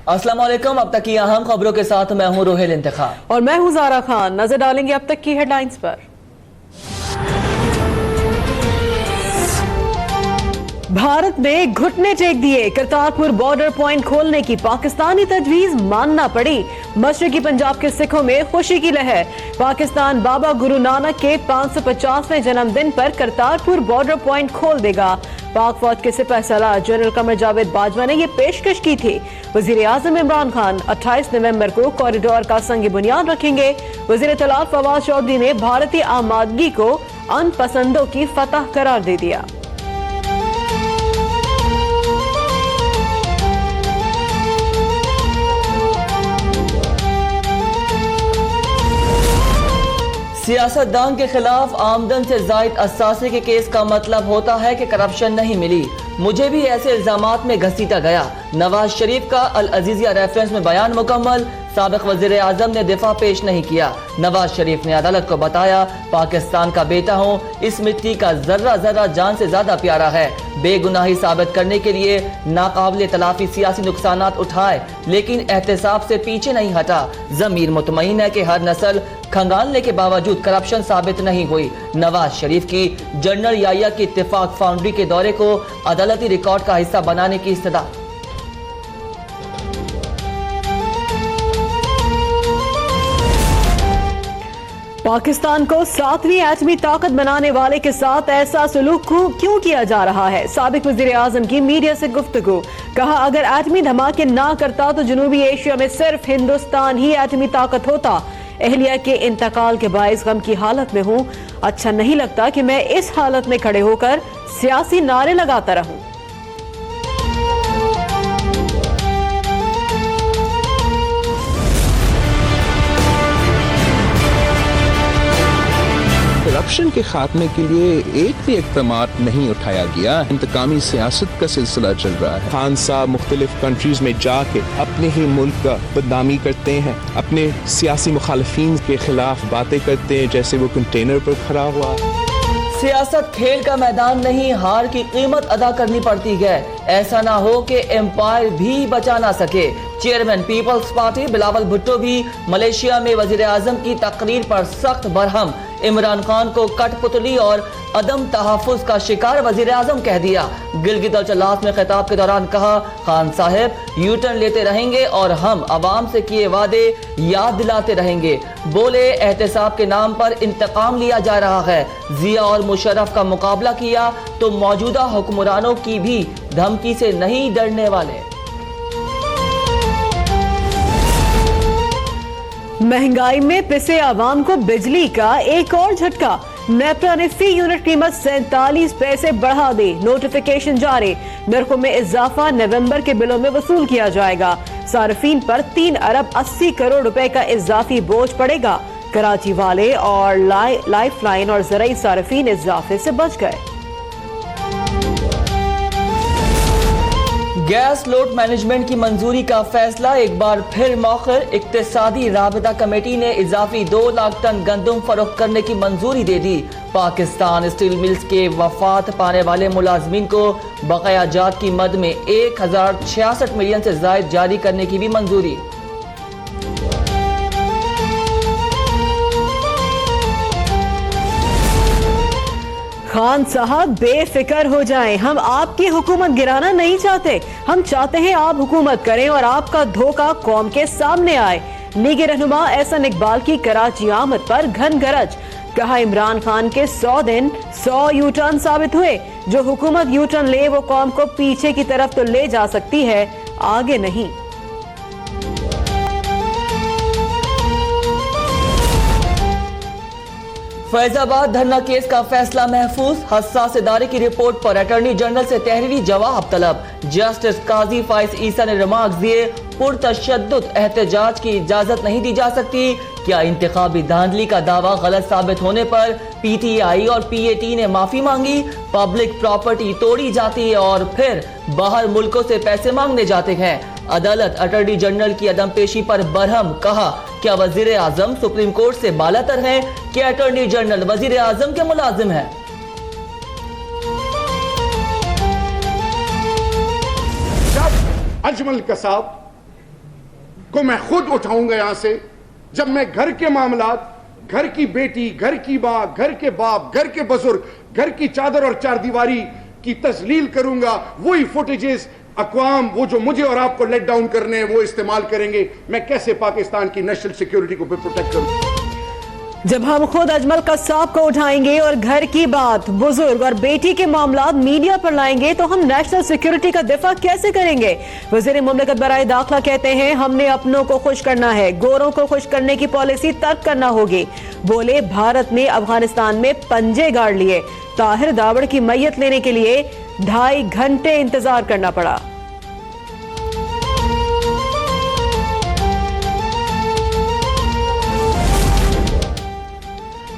अस्सलाम वालेकुम। अब तक की अहम खबरों के साथ मैं हूं रोहेल इंतखाब और मैं हूं ज़ारा खान। नजर डालेंगे अब तक की हेडलाइंस पर। भारत ने घुटने टेक दिए, करतारपुर बॉर्डर पॉइंट खोलने की पाकिस्तानी तजवीज मानना पड़ी। मशरकी पंजाब के सिखों में खुशी की लहर। पाकिस्तान बाबा गुरु नानक के 550वें जन्मदिन पर करतारपुर बॉर्डर पॉइंट खोल देगा। पाक फौज के सिपह सलार जनरल कमर जावेद बाजवा ने ये पेशकश की थी। वजीर आजम इमरान खान 28 नवंबर को कॉरिडोर का संग बुनियाद रखेंगे। वजीर इत्तलात फवाद चौधरी ने भारतीय आमादगी को अनपसंदों की फतह करार दे दिया। सियासतदान के खिलाफ आमदन से जायद असासे के केस का मतलब होता है कि करप्शन नहीं मिली। मुझे भी ऐसे इल्जामात में घसीटा गया। नवाज शरीफ का अल अजीजिया रेफरेंस में बयान मुकम्मल। साबिक वजीर आजम ने दिफा पेश नहीं किया। नवाज शरीफ ने अदालत को बताया, पाकिस्तान का बेटा हूँ, इस मिट्टी का जर्रा जर्रा जान से ज्यादा प्यारा है। बेगुनाही साबित करने के लिए नाकाबिले तलाफी सियासी नुकसानात उठाए, लेकिन एहतसाब से पीछे नहीं हटा। जमीर मुतमईन है कि हर नस्ल खंगालने के बावजूद करप्शन साबित नहीं हुई। नवाज शरीफ की जनरल याया की इत्तेफाक फाउंड्री के दौरे को अदालती रिकॉर्ड का हिस्सा बनाने की इस्तदा। पाकिस्तान को 7वीं एटमी ताकत बनाने वाले के साथ ऐसा सलूक क्यों किया जा रहा है? साबिक वजीर आजम की मीडिया से गुफ्तगू। कहा, अगर एटमी धमाके ना करता तो जनूबी एशिया में सिर्फ हिंदुस्तान ही एटमी ताकत होता। अहलिया के इंतकाल के बाइस गम की हालत में हूँ। अच्छा नहीं लगता कि मैं इस हालत में खड़े होकर सियासी नारे लगाता रहूं। करप्शन के खात्मे के लिए एक भी इक़दाम नहीं उठाया गया। इंतकामी सियासत का सिलसिला चल रहा है। खान साहब मुख्तलिफ कंट्रीज में जाके अपने ही मुल्क का बदनामी करते हैं, अपने सियासी मुखालिफिन के खिलाफ बातें करते हैं जैसे वो कंटेनर पर खड़ा हुआ। सियासत खेल का मैदान नहीं, हार की कीमत अदा करनी पड़ती है। ऐसा ना हो कि एम्पायर भी बचा ना सके। Chairman Peoples Party Bilawal Bhutto भी मलेशिया में वजीर आजम की तकरीर पर सख्त बरहम। इमरान खान को कठपुतली और अदम तहफ़्फ़ुज़ का शिकार वजीर आजम कह दिया। गिलगित और चलास में खिताब के दौरान कहा, खान साहब यू टर्न लेते रहेंगे और हम अवाम से किए वादे याद दिलाते रहेंगे। बोले, एहतसाब के नाम पर इंतकाम लिया जा रहा है। जिया और मुशर्रफ का मुकाबला किया तो मौजूदा हुक्मरानों की भी धमकी से नहीं डरने वाले। महंगाई में पिसे आवाम को बिजली का एक और झटका। नेपरा ने फी यूनिट कीमत 47 पैसे बढ़ा दी। नोटिफिकेशन जारी। नरखों में इजाफा नवंबर के बिलों में वसूल किया जाएगा। सार्फिन पर 3 अरब 80 करोड़ रुपए का इजाफी बोझ पड़ेगा। कराची वाले और लाइफ लाइन और ज़राई सार्फिन इजाफे से बच गए। गैस लोड मैनेजमेंट की मंजूरी का फैसला एक बार फिर मौखर। इक्तिसादी राबता कमेटी ने इजाफी 2 लाख टन गंदम फरोख्त करने की मंजूरी दे दी। पाकिस्तान स्टील मिल्स के वफात पाने वाले मुलाजमीन को बकाया जात की मद में 1066 मिलियन से जायद जारी करने की भी मंजूरी। खान साहब बेफिक्र हो जाएं, हम आपकी हुकूमत गिराना नहीं चाहते। हम चाहते हैं आप हुकूमत करें और आपका धोखा कौम के सामने आए। लीगी रहनुमा एहसन इकबाल की कराची आमद पर घन गरज। कहा, इमरान खान के 100 दिन 100 यू टर्न साबित हुए। जो हुकूमत यू टर्न ले वो कौम को पीछे की तरफ तो ले जा सकती है, आगे नहीं। फैजाबाद धरना केस का फैसला महफूज। हसास इदारे की रिपोर्ट पर अटॉर्नी जनरल से तहरीरी जवाब तलब। जस्टिस काजी फाइज ईसा ने रिमार्क दिए, पुरतशद्दुद एहतजाज की इजाजत नहीं दी जा सकती। क्या इंतखाबी धांधली का दावा गलत साबित होने पर PTI और PAT ने माफी मांगी? पब्लिक प्रॉपर्टी तोड़ी जाती है और फिर बाहर मुल्कों से पैसे मांगने जाते हैं। अदालत अटॉर्नी जनरल की अदम पेशी पर बरहम। कहा, क्या वजीर आजम सुप्रीम कोर्ट से बालातर हैं? क्या अटॉर्नी जनरल वजीर आजम के मुलाजिम हैं? जब अंजुमन कसाब को मैं खुद उठाऊंगा यहां से। जब मैं घर के मामलात, घर की बेटी, घर की मां, घर के बाप, घर के बुजुर्ग, घर की चादर और चारदीवारी की तस्लील करूंगा, वही फुटेजेस अक़वाम वो जो मुझे और आपको लेट डाउन करने हैं वो इस्तेमाल करेंगे। मैं कैसे पाकिस्तान की नेशनल सिक्योरिटी को प्रोटेक्ट करूं? जब हम खुद अजमल कस्साब को उठाएंगे और घर की बात, बुजुर्ग और बेटी के मामलात मीडिया पर लाएंगे तो हम नेशनल सिक्योरिटी का दिफा कैसे करेंगे? वज़ीर मुमलिकत बराए दाखिला कहते हैं हमने अपनों को खुश करना है, गोरों को खुश करने की पॉलिसी तर्क करना होगी। बोले भारत ने अफगानिस्तान में पंजे गाड़ लिए, ताहिर दावड़ की मैयत लेने के लिए 2.5 घंटे इंतजार करना पड़ा।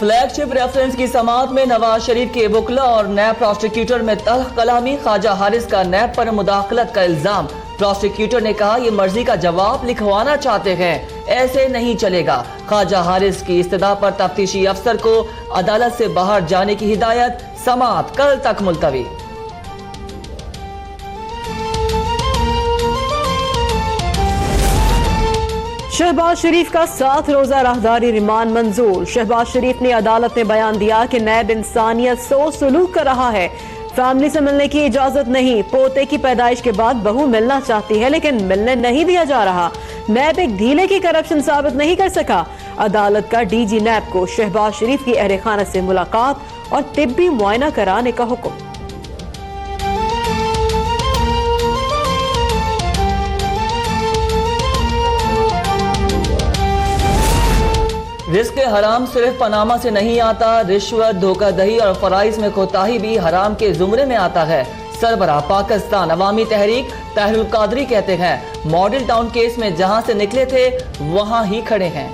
फ्लैगशिप रेफरेंस की समाअत में नवाज शरीफ के वकला और नैब प्रोसिक्यूटर में तल्ख कलामी, ख्वाजा हारिस का नैब पर मुदाखलत का इल्जाम। प्रोसिक्यूटर ने कहा ये मर्जी का जवाब लिखवाना चाहते हैं, ऐसे नहीं चलेगा। ख्वाजा हारिस की इस्तदा पर तफ्तीशी अफसर को अदालत से बाहर जाने की हिदायत। समाअत कल तक मुलतवी। शहबाज शरीफ का 7 रोजा राहदारी रिमांड मंजूर। शहबाज शरीफ ने अदालत में बयान दिया कि नैब इंसानियत सो सलूक कर रहा है, फैमिली से मिलने की इजाजत नहीं। पोते की पैदाइश के बाद बहू मिलना चाहती है लेकिन मिलने नहीं दिया जा रहा। नैब एक ढीले की करप्शन साबित नहीं कर सका। अदालत का डीजी नैब को शहबाज शरीफ की अहल खाना से मुलाकात और तिब्बी मुआयना कराने का हुक्म। रिस्क हराम सिर्फ पनामा से नहीं आता, रिश्वत, धोखाधड़ी और फराइज में कोताही भी हराम के जुमरे में आता है। सरबराह पाकिस्तान अवामी तहरीक ताहिरुल कादरी कहते हैं मॉडल टाउन केस में जहां से निकले थे वहां ही खड़े हैं।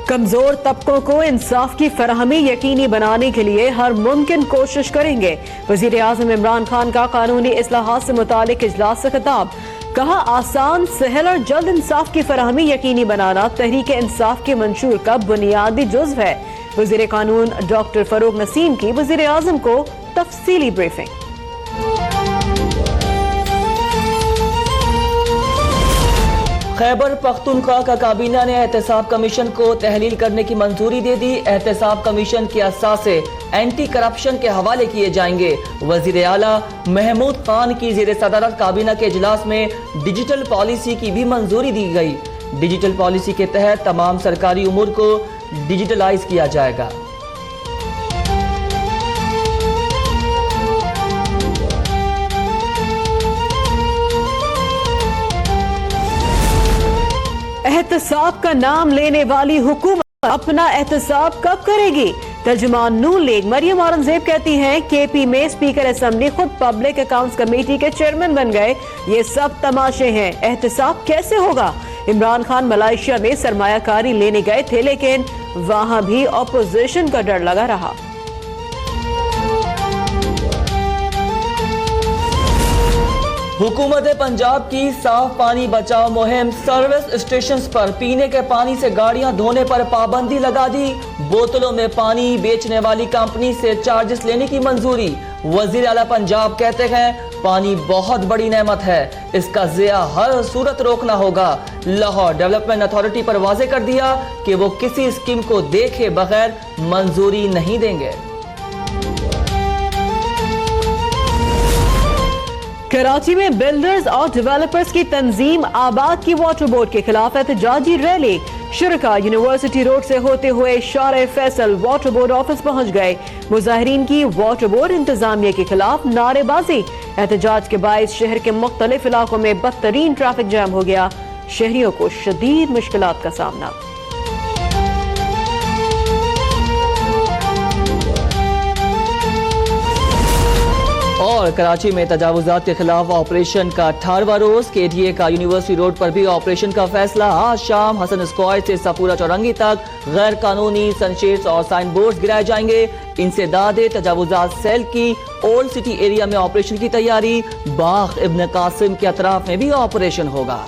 कमजोर तबकों को इंसाफ की फराहमी यकीनी बनाने के लिए हर मुमकिन कोशिश करेंगे। वजीर आजम इमरान खान का कानूनी इस्लाहात से मुतालिक इजलास से खिताब। कहा आसान, सहल और जल्द इंसाफ की फराहमी यकीनी बनाना तहरीक इंसाफ के मंशूर का बुनियादी जुज़्व है। वज़ीर कानून डॉक्टर फरूक नसीम की वज़ीर आज़म को तफसीली ब्रीफिंग। खैबर पख्तूनख्वा का काबीना ने एहतसाब कमीशन को तहलील करने की मंजूरी दे दी। एहतसाब कमीशन के असासे एंटी करप्शन के हवाले किए जाएंगे। वजीर आला महमूद खान की ज़ेर सदारत काबीना के इजलास में डिजिटल पॉलिसी की भी मंजूरी दी गई। डिजिटल पॉलिसी के तहत तमाम सरकारी उमूर को डिजिटलाइज किया जाएगा। एहतसाब का नाम लेने वाली हुकूमत अपना एहतसाब कब करेगी? तर्जुमान नून लीग मरियम औरंगजेब कहती हैं केपी में स्पीकर असेंबली खुद पब्लिक अकाउंट्स कमेटी के चेयरमैन बन गए। ये सब तमाशे हैं, एहतसाब कैसे होगा? इमरान खान मलेशिया में सरमायाकारी लेने गए थे लेकिन वहां भी ऑपोजिशन का डर लगा रहा। हुकूमत पंजाब की साफ पानी बचाओ मुहिम। सर्विस स्टेशंस पर पीने के पानी से गाड़ियां धोने पर पाबंदी लगा दी। बोतलों में पानी बेचने वाली कंपनी से चार्जेस लेने की मंजूरी। वजीर आला पंजाब कहते हैं पानी बहुत बड़ी नेमत है, इसका ज़िया हर सूरत रोकना होगा। लाहौर डेवलपमेंट अथॉरिटी पर वाजे कर दिया कि वो किसी स्कीम को देखे बगैर मंजूरी नहीं देंगे। कराची में बिल्डर्स और डेवलपर्स की तंजीम आबाद की वाटर बोर्ड के खिलाफ एहतजाजी रैली। शुरका यूनिवर्सिटी रोड से होते हुए शारे फैसल वाटर बोर्ड ऑफिस पहुंच गए। मुजाहिरीन की वाटर बोर्ड इंतजामिया के खिलाफ नारेबाजी। एहतजाज के बायस शहर के मुख्तलिफ इलाकों में बदतरीन ट्रैफिक जैम हो गया। शहरियों को शदीद मुश्किलात का सामना। और कराची में तजावुजात के खिलाफ ऑपरेशन का 18वां रोज। KTA का यूनिवर्सिटी रोड पर भी ऑपरेशन का फैसला। आज शाम हसन स्क्वायर से सपूरा चौरंगी तक गैर कानूनी सनशेड्स और साइन बोर्ड गिराए जाएंगे। इनसे दादे तजावुजात सेल की ओल्ड सिटी एरिया में ऑपरेशन की तैयारी। बाग इब्न कासिम के अतराफ में भी ऑपरेशन होगा।